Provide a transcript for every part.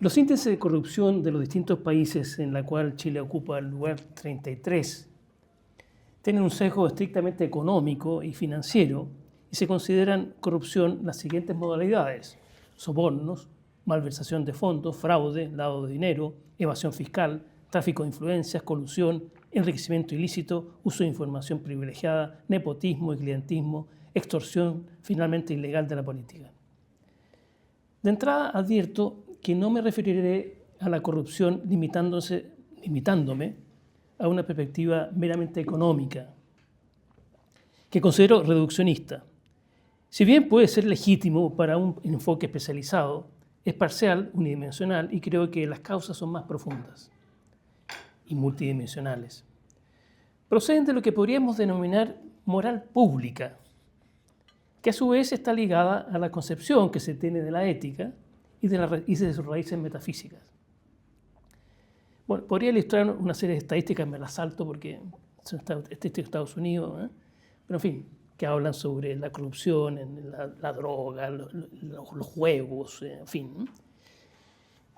Los índices de corrupción de los distintos países en la cual Chile ocupa el lugar 33 tienen un sesgo estrictamente económico y financiero y se consideran corrupción las siguientes modalidades: sobornos, malversación de fondos, fraude, lavado de dinero, evasión fiscal, tráfico de influencias, colusión, enriquecimiento ilícito, uso de información privilegiada, nepotismo y clientismo, extorsión finalmente ilegal de la política. De entrada advierto que no me referiré a la corrupción limitándome a una perspectiva meramente económica, que considero reduccionista. Si bien puede ser legítimo para un enfoque especializado, es parcial, unidimensional y creo que las causas son más profundas y multidimensionales. Proceden de lo que podríamos denominar moral pública, que a su vez está ligada a la concepción que se tiene de la ética y de sus raíces metafísicas. Bueno, podría ilustrar una serie de estadísticas, me las salto porque son estadísticas de Estados Unidos, pero en fin, que hablan sobre la corrupción, la droga, los juegos, en fin.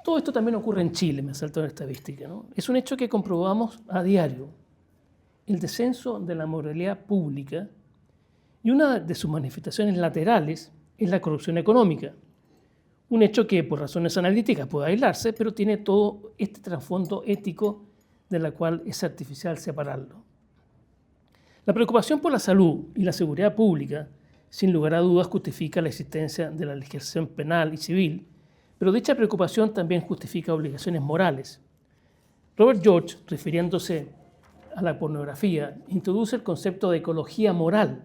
Todo esto también ocurre en Chile, me salto la estadística, ¿no? Es un hecho que comprobamos a diario, el descenso de la moralidad pública, y una de sus manifestaciones laterales es la corrupción económica. Un hecho que por razones analíticas puede aislarse, pero tiene todo este trasfondo ético de la cual es artificial separarlo. La preocupación por la salud y la seguridad pública, sin lugar a dudas, justifica la existencia de la legislación penal y civil, pero dicha preocupación también justifica obligaciones morales. Robert George, refiriéndose a la pornografía, introduce el concepto de ecología moral,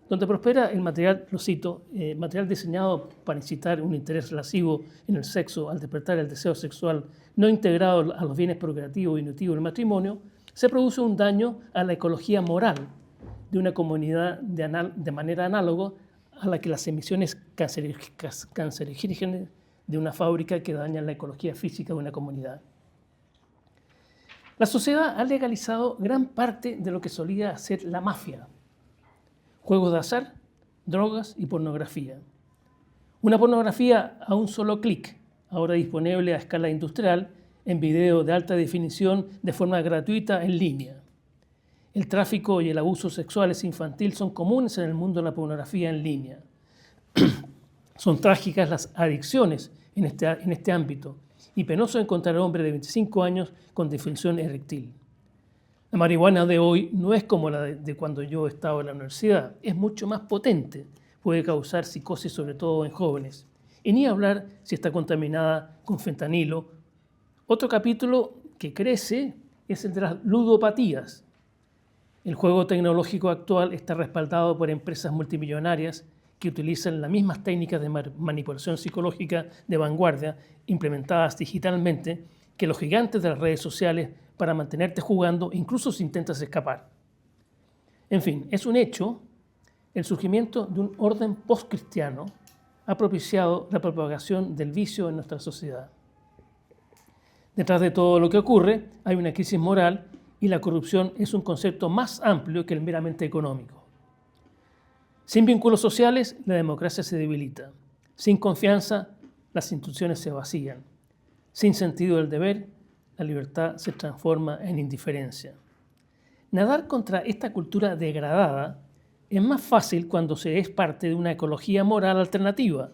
donde prospera el material, lo cito, material diseñado para incitar un interés lascivo en el sexo al despertar el deseo sexual no integrado a los bienes procreativos y nutritivos del matrimonio, se produce un daño a la ecología moral de una comunidad de manera análoga a la que las emisiones cancerígenas de una fábrica que dañan la ecología física de una comunidad. La sociedad ha legalizado gran parte de lo que solía ser la mafia: juegos de azar, drogas y pornografía. Una pornografía a un solo clic, ahora disponible a escala industrial, en video de alta definición de forma gratuita en línea. El tráfico y el abuso sexuales infantil son comunes en el mundo de la pornografía en línea. Son trágicas las adicciones en este ámbito y penoso encontrar a un hombre de 25 años con disfunción eréctil. La marihuana de hoy no es como la de cuando yo estaba en la universidad, es mucho más potente, puede causar psicosis sobre todo en jóvenes, y ni hablar si está contaminada con fentanilo. Otro capítulo que crece es el de las ludopatías. El juego tecnológico actual está respaldado por empresas multimillonarias que utilizan las mismas técnicas de manipulación psicológica de vanguardia implementadas digitalmente que los gigantes de las redes sociales para mantenerte jugando incluso si intentas escapar. En fin, es un hecho el surgimiento de un orden postcristiano ha propiciado la propagación del vicio en nuestra sociedad. Detrás de todo lo que ocurre hay una crisis moral y la corrupción es un concepto más amplio que el meramente económico. Sin vínculos sociales, la democracia se debilita. Sin confianza, las instituciones se vacían. Sin sentido del deber, la libertad se transforma en indiferencia. Nadar contra esta cultura degradada es más fácil cuando se es parte de una ecología moral alternativa,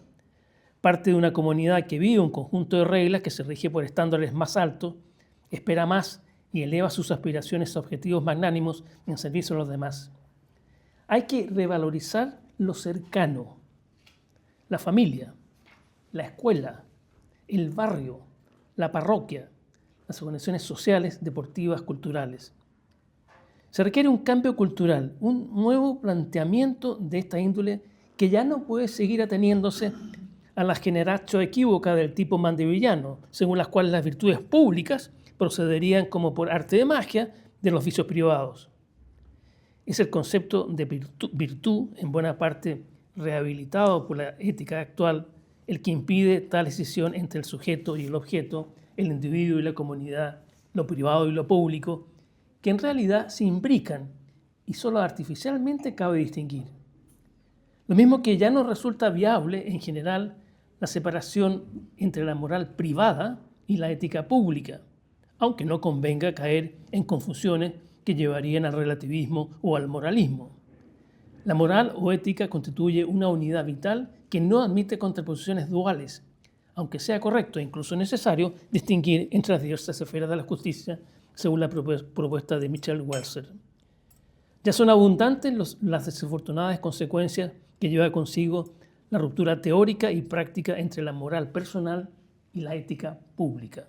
parte de una comunidad que vive un conjunto de reglas que se rige por estándares más altos, espera más y eleva sus aspiraciones a objetivos magnánimos en servicio a los demás. Hay que revalorizar lo cercano, la familia, la escuela, el barrio, la parroquia, las organizaciones sociales, deportivas, culturales. Se requiere un cambio cultural, un nuevo planteamiento de esta índole que ya no puede seguir ateniéndose a la generatio equívoca del tipo mandevillano, según las cuales las virtudes públicas procederían como por arte de magia de los vicios privados. Es el concepto de virtud, en buena parte rehabilitado por la ética actual, el que impide tal decisión entre el sujeto y el objeto, el individuo y la comunidad, lo privado y lo público, que en realidad se imbrican y solo artificialmente cabe distinguir. Lo mismo que ya no resulta viable en general la separación entre la moral privada y la ética pública, aunque no convenga caer en confusiones que llevarían al relativismo o al moralismo. La moral o ética constituye una unidad vital que no admite contraposiciones duales, aunque sea correcto e incluso necesario distinguir entre las diversas esferas de la justicia, según la propuesta de Michel Welser. Ya son abundantes las desafortunadas consecuencias que lleva consigo la ruptura teórica y práctica entre la moral personal y la ética pública.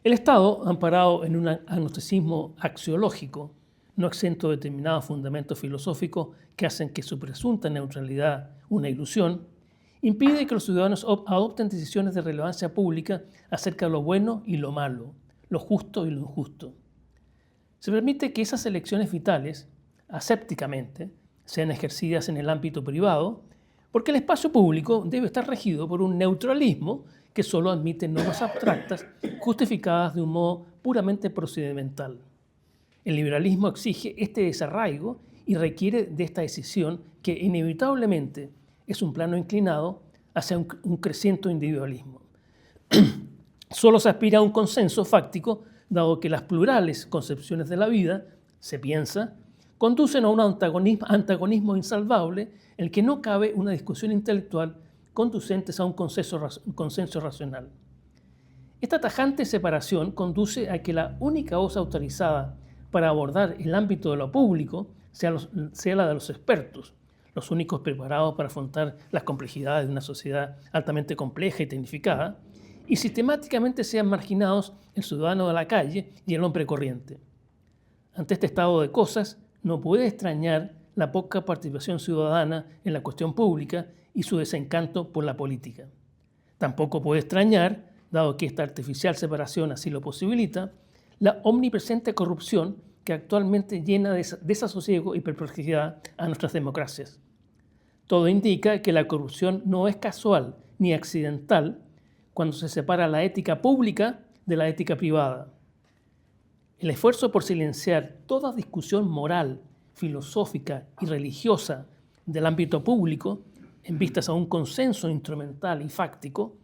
El Estado, amparado en un agnosticismo axiológico, no exento de determinados fundamentos filosóficos que hacen que su presunta neutralidad, una ilusión, impide que los ciudadanos adopten decisiones de relevancia pública acerca de lo bueno y lo malo, lo justo y lo injusto. Se permite que esas elecciones vitales, asépticamente, sean ejercidas en el ámbito privado, porque el espacio público debe estar regido por un neutralismo que solo admite normas abstractas justificadas de un modo puramente procedimental. El liberalismo exige este desarraigo y requiere de esta decisión que inevitablemente es un plano inclinado hacia un creciente individualismo. Solo se aspira a un consenso fáctico, dado que las plurales concepciones de la vida, se piensa, conducen a un antagonismo insalvable en el que no cabe una discusión intelectual conducente a un consenso racional. Esta tajante separación conduce a que la única voz autorizada para abordar el ámbito de lo público sea la de los expertos, los únicos preparados para afrontar las complejidades de una sociedad altamente compleja y tecnificada, y sistemáticamente sean marginados el ciudadano de la calle y el hombre corriente. Ante este estado de cosas, no puede extrañar la poca participación ciudadana en la cuestión pública y su desencanto por la política. Tampoco puede extrañar, dado que esta artificial separación así lo posibilita, la omnipresente corrupción que actualmente llena de desasosiego y perplejidad a nuestras democracias. Todo indica que la corrupción no es casual ni accidental cuando se separa la ética pública de la ética privada. El esfuerzo por silenciar toda discusión moral, filosófica y religiosa del ámbito público, en vistas a un consenso instrumental y fáctico,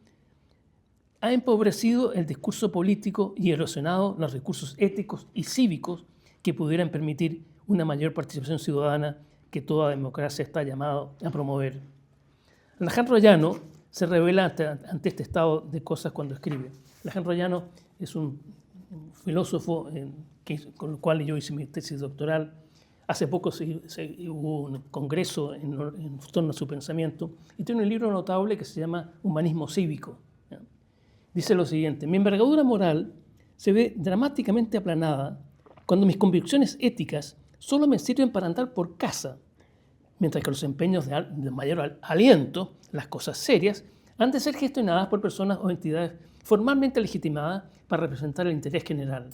ha empobrecido el discurso político y erosionado los recursos éticos y cívicos que pudieran permitir una mayor participación ciudadana que toda democracia está llamada a promover. Alejandro Llano se revela ante este estado de cosas cuando escribe. Alejandro Llano es un filósofo con el cual yo hice mi tesis doctoral. Hace poco hubo un congreso en torno a su pensamiento y tiene un libro notable que se llama Humanismo Cívico. Dice lo siguiente: mi envergadura moral se ve dramáticamente aplanada cuando mis convicciones éticas solo me sirven para andar por casa, mientras que los empeños de mayor aliento, las cosas serias, han de ser gestionadas por personas o entidades formalmente legitimadas para representar el interés general.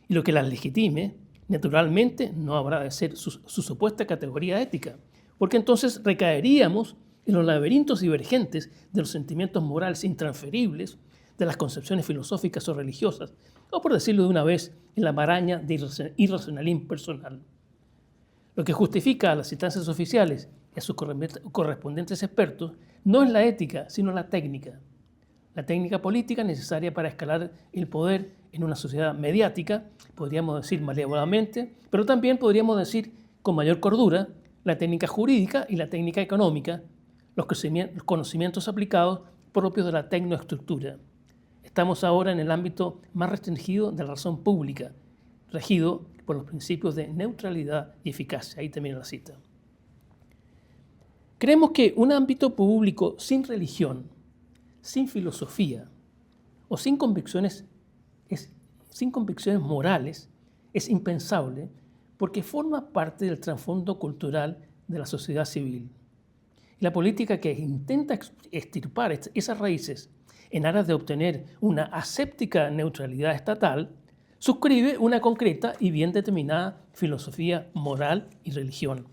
Y lo que las legitime, naturalmente, no habrá de ser su supuesta categoría ética, porque entonces recaeríamos en los laberintos divergentes de los sentimientos morales intransferibles, de las concepciones filosóficas o religiosas, o por decirlo de una vez, en la maraña de irracionalismo personal. Lo que justifica a las instancias oficiales y a sus correspondientes expertos no es la ética, sino la técnica. La técnica política necesaria para escalar el poder en una sociedad mediática, podríamos decir malévolamente, pero también podríamos decir con mayor cordura, la técnica jurídica y la técnica económica, los conocimientos aplicados propios de la tecnoestructura. Estamos ahora en el ámbito más restringido de la razón pública, regido por los principios de neutralidad y eficacia. Ahí termina la cita. Creemos que un ámbito público sin religión, sin filosofía o sin convicciones morales es impensable porque forma parte del trasfondo cultural de la sociedad civil. La política que intenta extirpar esas raíces en aras de obtener una aséptica neutralidad estatal, suscribe una concreta y bien determinada filosofía moral y religión.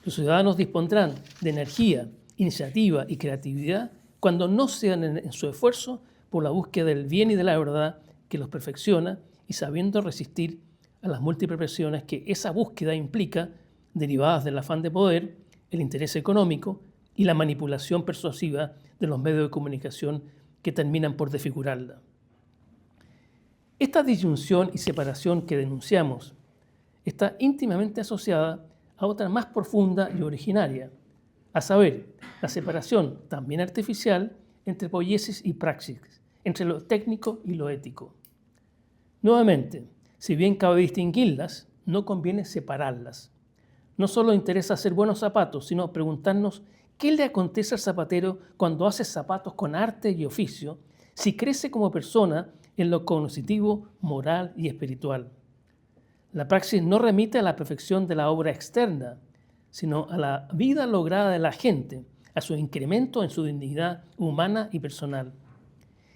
Los ciudadanos dispondrán de energía, iniciativa y creatividad cuando no sean en su esfuerzo por la búsqueda del bien y de la verdad que los perfecciona y sabiendo resistir a las múltiples presiones que esa búsqueda implica, derivadas del afán de poder, el interés económico, y la manipulación persuasiva de los medios de comunicación que terminan por desfigurarla. Esta disyunción y separación que denunciamos está íntimamente asociada a otra más profunda y originaria, a saber, la separación, también artificial, entre poiesis y praxis, entre lo técnico y lo ético. Nuevamente, si bien cabe distinguirlas, no conviene separarlas. No solo interesa hacer buenos zapatos, sino preguntarnos qué le acontece al zapatero cuando hace zapatos con arte y oficio, si crece como persona en lo cognitivo, moral y espiritual. La praxis no remite a la perfección de la obra externa, sino a la vida lograda de la gente, a su incremento en su dignidad humana y personal.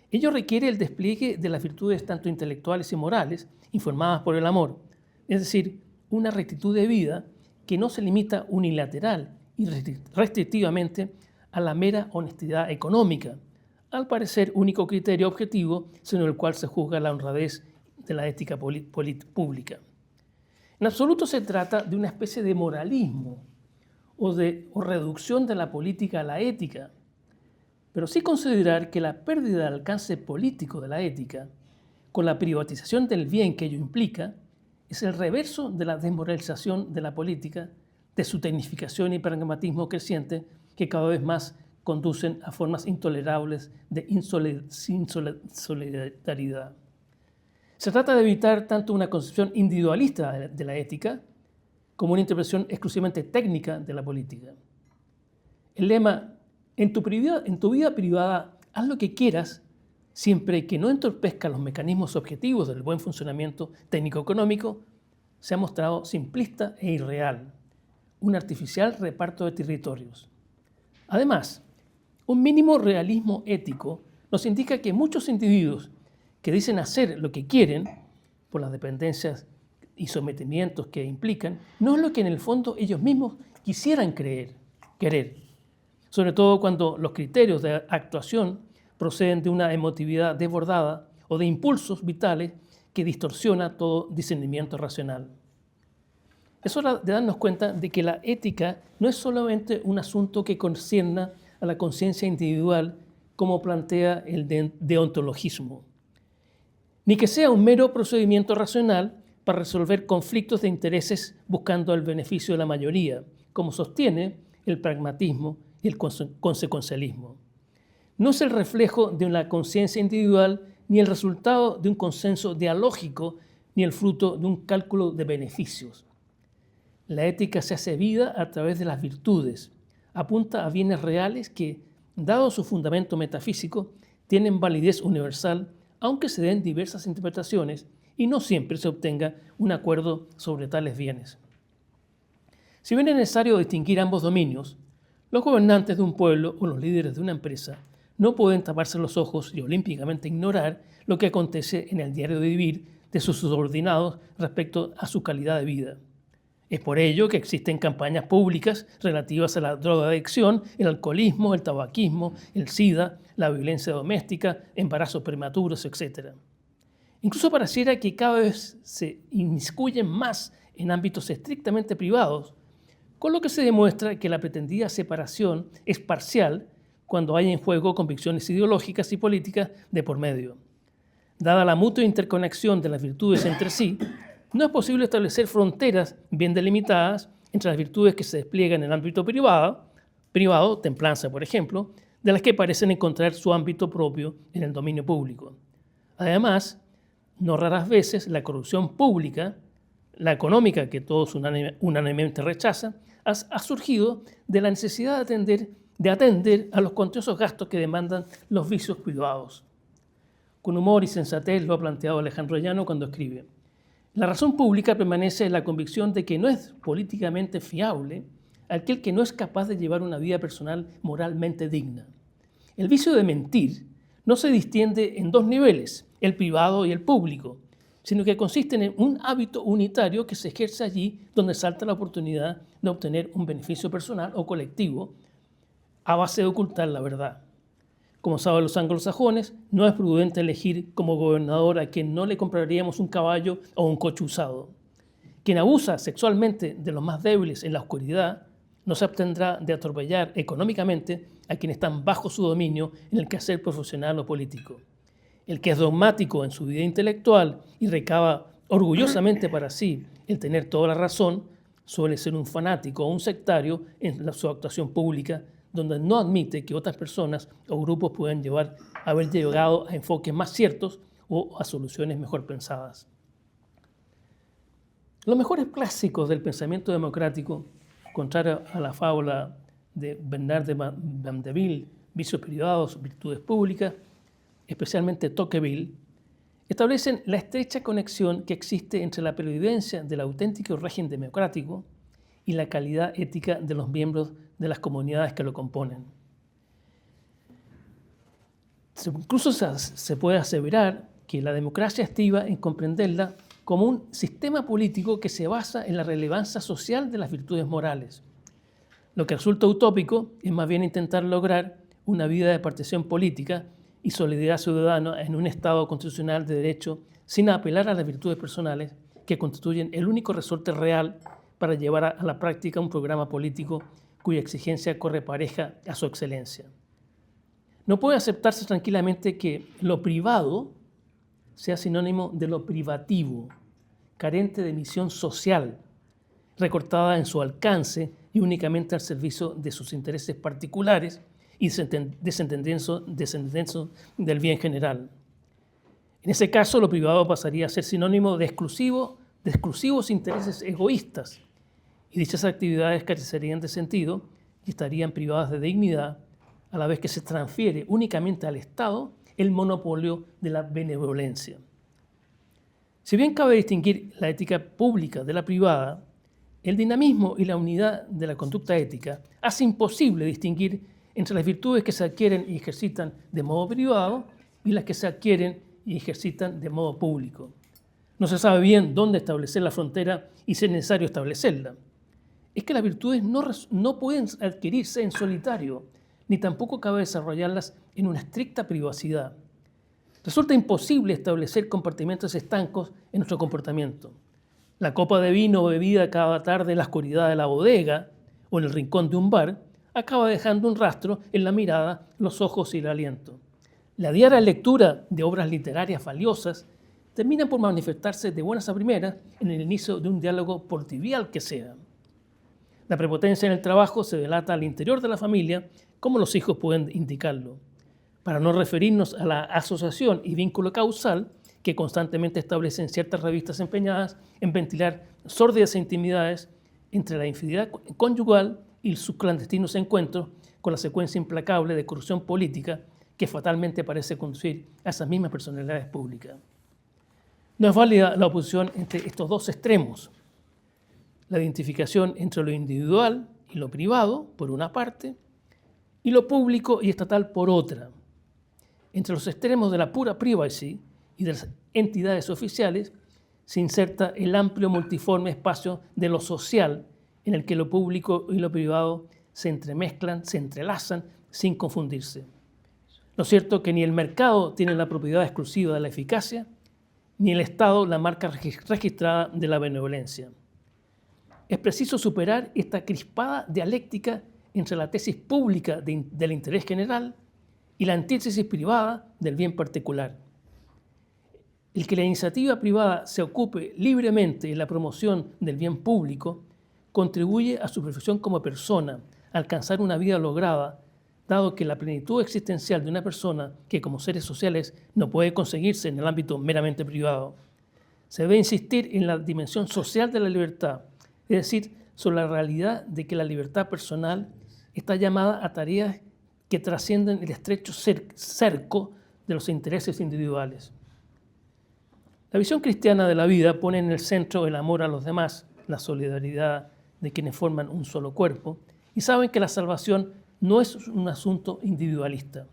Ello requiere el despliegue de las virtudes tanto intelectuales y morales, informadas por el amor, es decir, una rectitud de vida que no se limita unilateral y restrictivamente a la mera honestidad económica, al parecer único criterio objetivo según el cual se juzga la honradez de la ética pública. En absoluto se trata de una especie de moralismo o reducción de la política a la ética, pero sí considerar que la pérdida del alcance político de la ética, con la privatización del bien que ello implica, es el reverso de la desmoralización de la política, de su tecnificación y pragmatismo creciente que cada vez más conducen a formas intolerables de insolidaridad. Se trata de evitar tanto una concepción individualista de la ética como una interpretación exclusivamente técnica de la política. El lema, en tu vida privada, haz lo que quieras, siempre que no entorpezca los mecanismos objetivos del buen funcionamiento técnico-económico, se ha mostrado simplista e irreal, un artificial reparto de territorios. Además, un mínimo realismo ético nos indica que muchos individuos que dicen hacer lo que quieren, por las dependencias y sometimientos que implican, no es lo que en el fondo ellos mismos quisieran querer, sobre todo cuando los criterios de actuación proceden de una emotividad desbordada o de impulsos vitales que distorsiona todo discernimiento racional. Es hora de darnos cuenta de que la ética no es solamente un asunto que concierna a la conciencia individual como plantea el deontologismo, ni que sea un mero procedimiento racional para resolver conflictos de intereses buscando el beneficio de la mayoría, como sostiene el pragmatismo y el consecuencialismo. No es el reflejo de una conciencia individual ni el resultado de un consenso dialógico ni el fruto de un cálculo de beneficios. La ética se hace vida a través de las virtudes, apunta a bienes reales que, dado su fundamento metafísico, tienen validez universal, aunque se den diversas interpretaciones y no siempre se obtenga un acuerdo sobre tales bienes. Si bien es necesario distinguir ambos dominios, los gobernantes de un pueblo o los líderes de una empresa no pueden taparse los ojos y olímpicamente ignorar lo que acontece en el diario de vivir de sus subordinados respecto a su calidad de vida. Es por ello que existen campañas públicas relativas a la drogadicción, el alcoholismo, el tabaquismo, el SIDA, la violencia doméstica, embarazos prematuros, etc. Incluso pareciera que cada vez se inmiscuyen más en ámbitos estrictamente privados, con lo que se demuestra que la pretendida separación es parcial cuando hay en juego convicciones ideológicas y políticas de por medio. Dada la mutua interconexión de las virtudes entre sí, no es posible establecer fronteras bien delimitadas entre las virtudes que se despliegan en el ámbito privado, templanza por ejemplo, de las que parecen encontrar su ámbito propio en el dominio público. Además, no raras veces la corrupción pública, la económica que todos unánimemente rechazan, ha surgido de la necesidad de atender a los cuantiosos gastos que demandan los vicios privados. Con humor y sensatez lo ha planteado Alejandro Llano cuando escribe: la razón pública permanece en la convicción de que no es políticamente fiable aquel que no es capaz de llevar una vida personal moralmente digna. El vicio de mentir no se distiende en dos niveles, el privado y el público, sino que consiste en un hábito unitario que se ejerce allí donde salta la oportunidad de obtener un beneficio personal o colectivo a base de ocultar la verdad. Como saben los anglosajones, no es prudente elegir como gobernador a quien no le compraríamos un caballo o un coche usado. Quien abusa sexualmente de los más débiles en la oscuridad, no se abstendrá de atropellar económicamente a quienes están bajo su dominio en el quehacer profesional o político. El que es dogmático en su vida intelectual y recaba orgullosamente para sí el tener toda la razón, suele ser un fanático o un sectario en su actuación pública, donde no admite que otras personas o grupos puedan haber llegado a enfoques más ciertos o a soluciones mejor pensadas. Los mejores clásicos del pensamiento democrático, contrario a la fábula de Bernard de Mandeville, vicios privados, virtudes públicas, especialmente Tocqueville, establecen la estrecha conexión que existe entre la pervivencia del auténtico régimen democrático y la calidad ética de los miembros de las comunidades que lo componen. Incluso se puede aseverar que la democracia estriba en comprenderla como un sistema político que se basa en la relevancia social de las virtudes morales. Lo que resulta utópico es más bien intentar lograr una vida de participación política y solidaridad ciudadana en un Estado constitucional de derecho sin apelar a las virtudes personales que constituyen el único resorte real para llevar a la práctica un programa político cuya exigencia corre pareja a su excelencia. No puede aceptarse tranquilamente que lo privado sea sinónimo de lo privativo, carente de misión social, recortada en su alcance y únicamente al servicio de sus intereses particulares y desentendiendo del bien general. En ese caso, lo privado pasaría a ser sinónimo de exclusivos intereses egoístas, y dichas actividades carecerían de sentido y estarían privadas de dignidad, a la vez que se transfiere únicamente al Estado el monopolio de la benevolencia. Si bien cabe distinguir la ética pública de la privada, el dinamismo y la unidad de la conducta ética hace imposible distinguir entre las virtudes que se adquieren y ejercitan de modo privado y las que se adquieren y ejercitan de modo público. No se sabe bien dónde establecer la frontera y si es necesario establecerla. Es que las virtudes no pueden adquirirse en solitario, ni tampoco cabe desarrollarlas en una estricta privacidad. Resulta imposible establecer compartimentos estancos en nuestro comportamiento. La copa de vino bebida cada tarde en la oscuridad de la bodega o en el rincón de un bar acaba dejando un rastro en la mirada, los ojos y el aliento. La diaria lectura de obras literarias valiosas termina por manifestarse de buenas a primeras en el inicio de un diálogo por trivial que sea. La prepotencia en el trabajo se delata al interior de la familia, como los hijos pueden indicarlo. Para no referirnos a la asociación y vínculo causal que constantemente establecen ciertas revistas empeñadas en ventilar sórdidas intimidades entre la infidelidad conyugal y sus clandestinos encuentros con la secuencia implacable de corrupción política que fatalmente parece conducir a esas mismas personalidades públicas. No es válida la oposición entre estos dos extremos. La identificación entre lo individual y lo privado, por una parte, y lo público y estatal, por otra. Entre los extremos de la pura privacy y de las entidades oficiales se inserta el amplio multiforme espacio de lo social en el que lo público y lo privado se entremezclan, se entrelazan sin confundirse. Lo cierto es que ni el mercado tiene la propiedad exclusiva de la eficacia, ni el Estado la marca registrada de la benevolencia. Es preciso superar esta crispada dialéctica entre la tesis pública del interés general y la antítesis privada del bien particular. El que la iniciativa privada se ocupe libremente en la promoción del bien público contribuye a su perfección como persona, a alcanzar una vida lograda, dado que la plenitud existencial de una persona, que como seres sociales no puede conseguirse en el ámbito meramente privado. Se debe insistir en la dimensión social de la libertad, es decir, sobre la realidad de que la libertad personal está llamada a tareas que trascienden el estrecho cerco de los intereses individuales. La visión cristiana de la vida pone en el centro el amor a los demás, la solidaridad de quienes forman un solo cuerpo, y saben que la salvación no es un asunto individualista.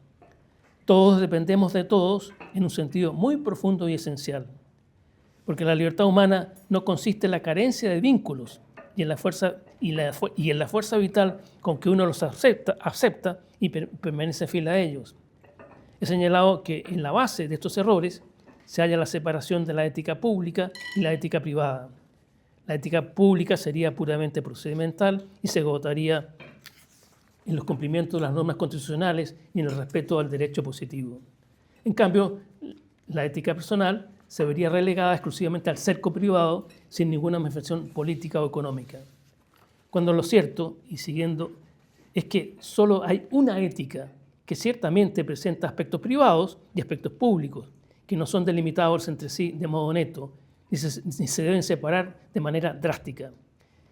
Todos dependemos de todos en un sentido muy profundo y esencial, porque la libertad humana no consiste en la carencia de vínculos y en la fuerza vital con que uno los acepta y permanece fiel a ellos. He señalado que en la base de estos errores se halla la separación de la ética pública y la ética privada. La ética pública sería puramente procedimental y se agotaría en los cumplimientos de las normas constitucionales y en el respeto al derecho positivo. En cambio, la ética personal se vería relegada exclusivamente al cerco privado sin ninguna manifestación política o económica. Cuando lo cierto, y siguiendo, es que solo hay una ética que ciertamente presenta aspectos privados y aspectos públicos, que no son delimitados entre sí de modo neto, ni se deben separar de manera drástica.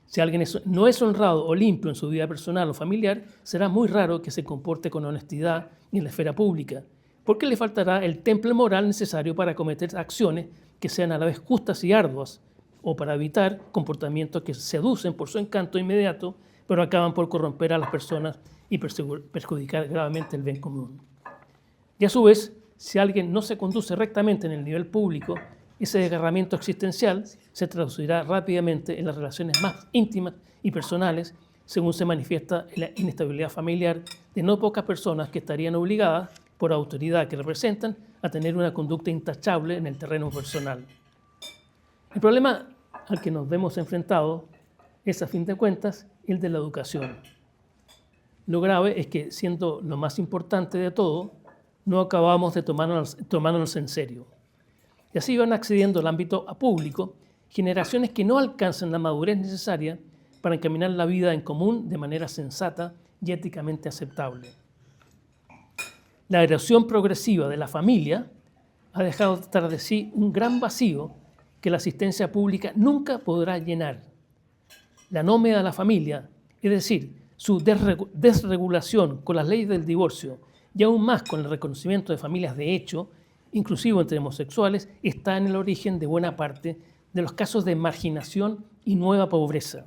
Si alguien no es honrado o limpio en su vida personal o familiar, será muy raro que se comporte con honestidad en la esfera pública, porque le faltará el temple moral necesario para cometer acciones que sean a la vez justas y arduas, o para evitar comportamientos que seducen por su encanto inmediato, pero acaban por corromper a las personas y perjudicar gravemente el bien común. Y a su vez, si alguien no se conduce rectamente en el nivel público, ese desgarramiento existencial se traducirá rápidamente en las relaciones más íntimas y personales, según se manifiesta en la inestabilidad familiar de no pocas personas que estarían obligadas, por autoridad que representan, a tener una conducta intachable en el terreno personal. El problema al que nos vemos enfrentados es, a fin de cuentas, el de la educación. Lo grave es que, siendo lo más importante de todo, no acabamos de tomárnoslo en serio. Y así van accediendo al ámbito público generaciones que no alcanzan la madurez necesaria para encaminar la vida en común de manera sensata y éticamente aceptable. La erosión progresiva de la familia ha dejado tras de sí un gran vacío que la asistencia pública nunca podrá llenar. La anómeda de la familia, es decir, su desregulación con las leyes del divorcio y aún más con el reconocimiento de familias de hecho, inclusive entre homosexuales, está en el origen de buena parte de los casos de marginación y nueva pobreza.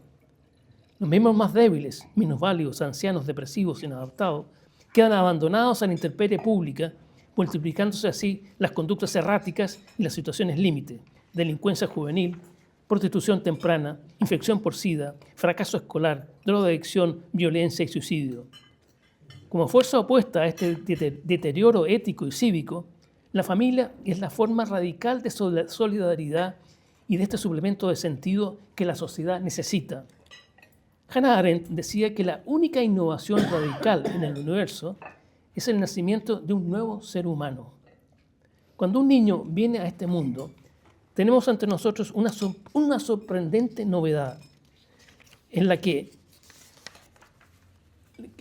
Los miembros más débiles, minusválidos, ancianos, depresivos, inadaptados, quedan abandonados a la intemperie pública, multiplicándose así las conductas erráticas y las situaciones límite, delincuencia juvenil, prostitución temprana, infección por SIDA, fracaso escolar, drogadicción, violencia y suicidio. Como fuerza opuesta a este deterioro ético y cívico, la familia es la forma radical de solidaridad y de este suplemento de sentido que la sociedad necesita. Hannah Arendt decía que la única innovación radical en el universo es el nacimiento de un nuevo ser humano. Cuando un niño viene a este mundo, tenemos ante nosotros una sorprendente novedad en la que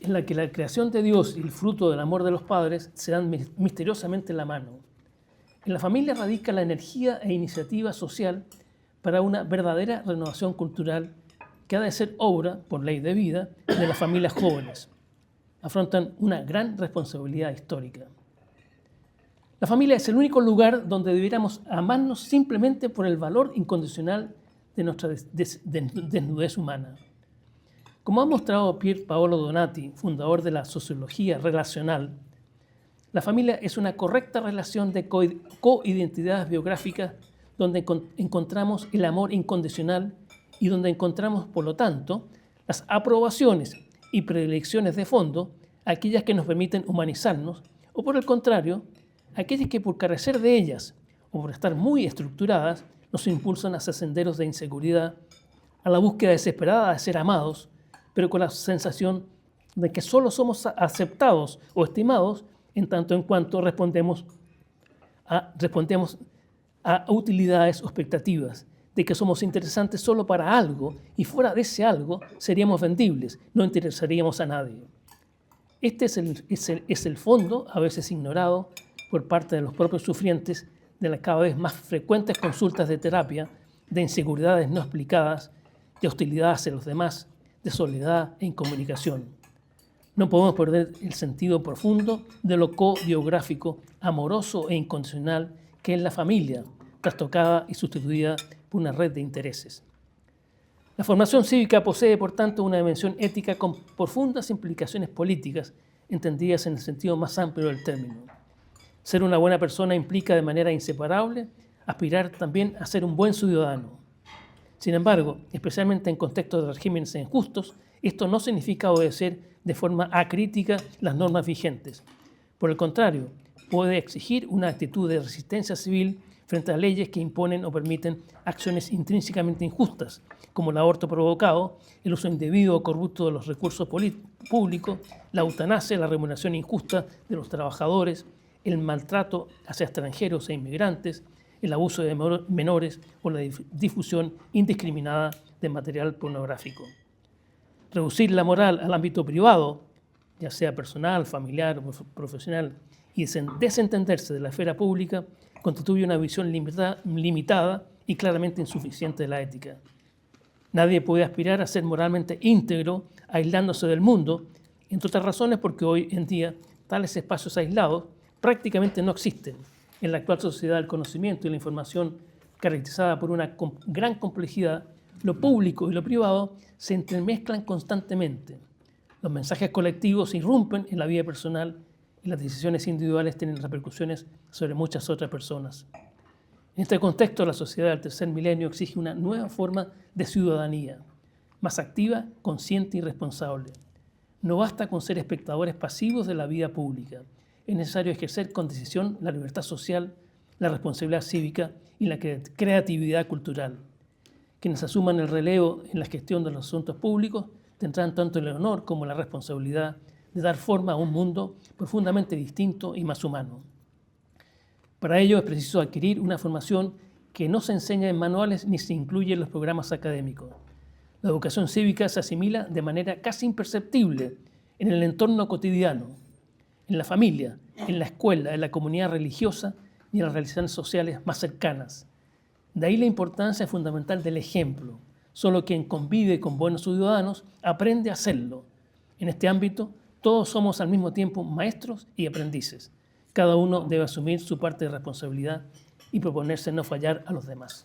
la creación de Dios y el fruto del amor de los padres se dan misteriosamente la mano. En la familia radica la energía e iniciativa social para una verdadera renovación cultural que ha de ser obra, por ley de vida, de las familias jóvenes. Afrontan una gran responsabilidad histórica. La familia es el único lugar donde debiéramos amarnos simplemente por el valor incondicional de nuestra desnudez humana. Como ha mostrado Pier Paolo Donati, fundador de la sociología relacional, la familia es una correcta relación de coidentidades biográficas donde encontramos el amor incondicional y donde encontramos, por lo tanto, las aprobaciones y predilecciones de fondo, aquellas que nos permiten humanizarnos, o por el contrario, aquellas que por carecer de ellas o por estar muy estructuradas nos impulsan hacia senderos de inseguridad, a la búsqueda desesperada de ser amados, pero con la sensación de que solo somos aceptados o estimados en tanto en cuanto respondemos a utilidades o expectativas, de que somos interesantes solo para algo y fuera de ese algo seríamos vendibles, no interesaríamos a nadie. Este es el fondo, a veces ignorado por parte de los propios sufrientes, de las cada vez más frecuentes consultas de terapia, de inseguridades no explicadas, de hostilidad hacia los demás, de soledad e incomunicación. No podemos perder el sentido profundo de lo co-biográfico, amoroso e incondicional que es la familia, trastocada y sustituida por una red de intereses. La formación cívica posee, por tanto, una dimensión ética con profundas implicaciones políticas, entendidas en el sentido más amplio del término. Ser una buena persona implica de manera inseparable aspirar también a ser un buen ciudadano. Sin embargo, especialmente en contextos de regímenes injustos, esto no significa obedecer de forma acrítica las normas vigentes. Por el contrario, puede exigir una actitud de resistencia civil frente a leyes que imponen o permiten acciones intrínsecamente injustas, como el aborto provocado, el uso indebido o corrupto de los recursos públicos, la eutanasia, la remuneración injusta de los trabajadores, el maltrato hacia extranjeros e inmigrantes, el abuso de menores o la difusión indiscriminada de material pornográfico. Reducir la moral al ámbito privado, ya sea personal, familiar o profesional, y desentenderse de la esfera pública, constituye una visión limitada y claramente insuficiente de la ética. Nadie puede aspirar a ser moralmente íntegro aislándose del mundo, entre otras razones porque hoy en día tales espacios aislados prácticamente no existen. En la actual sociedad del conocimiento y la información caracterizada por una gran complejidad, lo público y lo privado se entremezclan constantemente. Los mensajes colectivos irrumpen en la vida personal y las decisiones individuales tienen repercusiones sobre muchas otras personas. En este contexto, la sociedad del tercer milenio exige una nueva forma de ciudadanía, más activa, consciente y responsable. No basta con ser espectadores pasivos de la vida pública. Es necesario ejercer con decisión la libertad social, la responsabilidad cívica y la creatividad cultural. Quienes asuman el relevo en la gestión de los asuntos públicos tendrán tanto el honor como la responsabilidad de dar forma a un mundo profundamente distinto y más humano. Para ello es preciso adquirir una formación que no se enseña en manuales ni se incluye en los programas académicos. La educación cívica se asimila de manera casi imperceptible en el entorno cotidiano, en la familia, en la escuela, en la comunidad religiosa y en las relaciones sociales más cercanas. De ahí la importancia fundamental del ejemplo. Solo quien convive con buenos ciudadanos aprende a hacerlo. En este ámbito, todos somos al mismo tiempo maestros y aprendices. Cada uno debe asumir su parte de responsabilidad y proponerse no fallar a los demás.